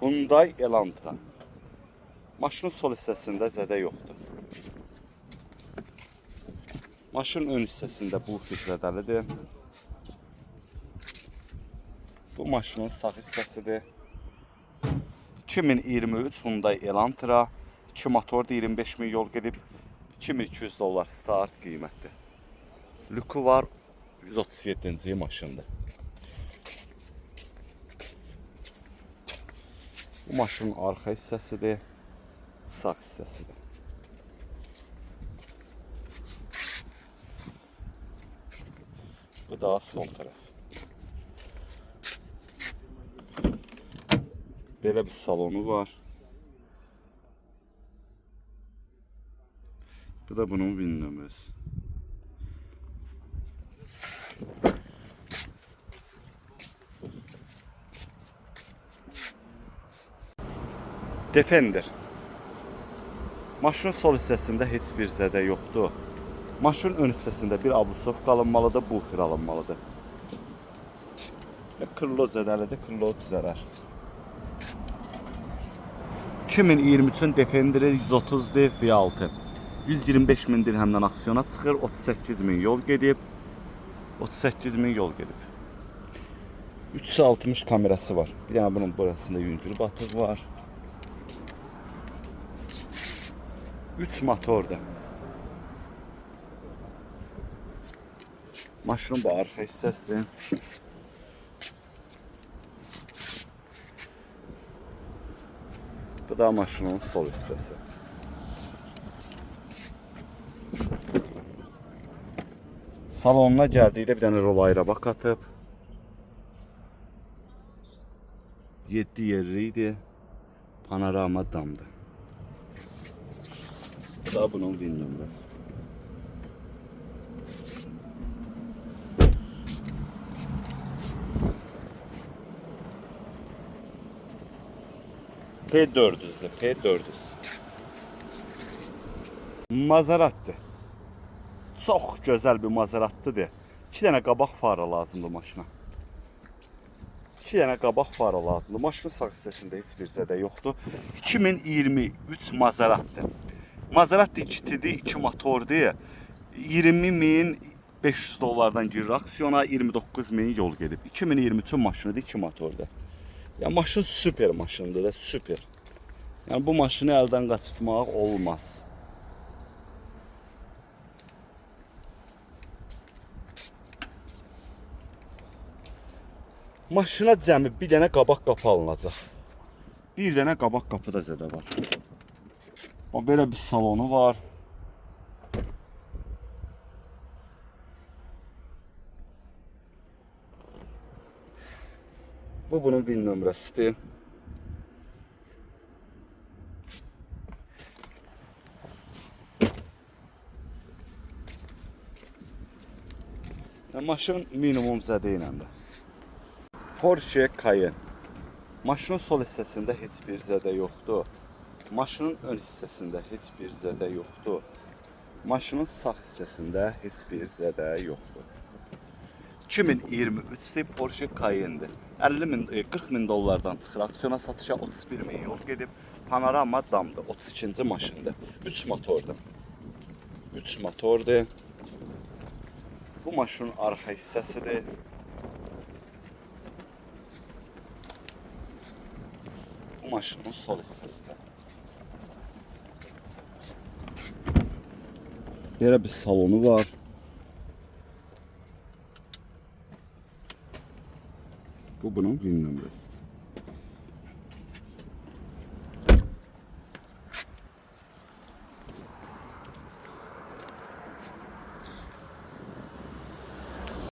Hyundai Elantra. Maşının sol hissəsində zədə yoxdur. Maşının ön hissəsində bufer zədəlidir. Bu maşının sağ hissəsidir. 2023 Hyundai Elantra. 2 motorda 25 min yol gedib. 2200 dollar start qiymətdir. Lüku var. 137-ci maşındır. Bu maşının arxa hissəsidir. Sağ hissəsidir. Bu daha sol tərəf. Belə bir salonu var. Bu da bunun VIN nömrəsi. Defender. Maşının sol hissəsində heç bir zədə yoxdur. Maşının ön hissəsində bir ablusovka alınmalıdır, bufer alınmalıdır. Krilo zədəlidir, krilo düzələr. 2023-ün Defender'i 130'dir V6. 125 min dirhemdən aksiyona çıxır, 38 min yol gedib. 38 min yol gedib. 360 kamerası var. Bir dənə bunun burasında yüngül batıq var. 3 motorda. Maşının bu arxa hissəsi. Bu da maşının sol hissəsi. Salonuna gəldikdə bir dənə rol ayrabak atıb. 7 yerli idi. Panorama damdı. Bu da bunun VIN nömrəsidir. P400'dür, P400. Mazerat'dır. Çox gözəl bir Mazerat'dır. 2 dənə qabaq fara lazımdır maşına. 2 dənə qabaq fara lazımdır. Maşının sağ hissəsində heç bir zədə yoxdur. 2023 Mazerat'dır. Mazerat 2'dir, 2 motordur. 20.500 dollardan girir aksiyona, 29 min yol gedib. 2023'ün maşınıdır, 2 motordur. Ya maşın süper maşındır da, süper. Yani bu maşını eldən qaçırtmaq olmaz. Maşına cəmi bir dənə qabaq qapı alınacaq. Bir dənə qabaq qapıda zədə var. O belə bir salonu var. Bu bunun VIN nömrəsidir. Maşın minimum zədə iləndir. Porsche Cayenne. Maşının sol hissəsində heç bir zədə yoxdur. Maşının ön hissəsində heç bir zədə yoxdur. Maşının sağ hissəsində heç bir zədə yoxdur. 2023'te Porsche Cayenne'dir. 40 min dollardan çıxır aksiyona, satışa 31 min yol gedib. Panorama damdır. 32-ci maşındır. 3 motordur. 3 motordur. Bu maşının arxa hissəsidir. Bu maşının sol hissəsidir. Belə bir salonu var. Bu bunun VIN nömrəsidir.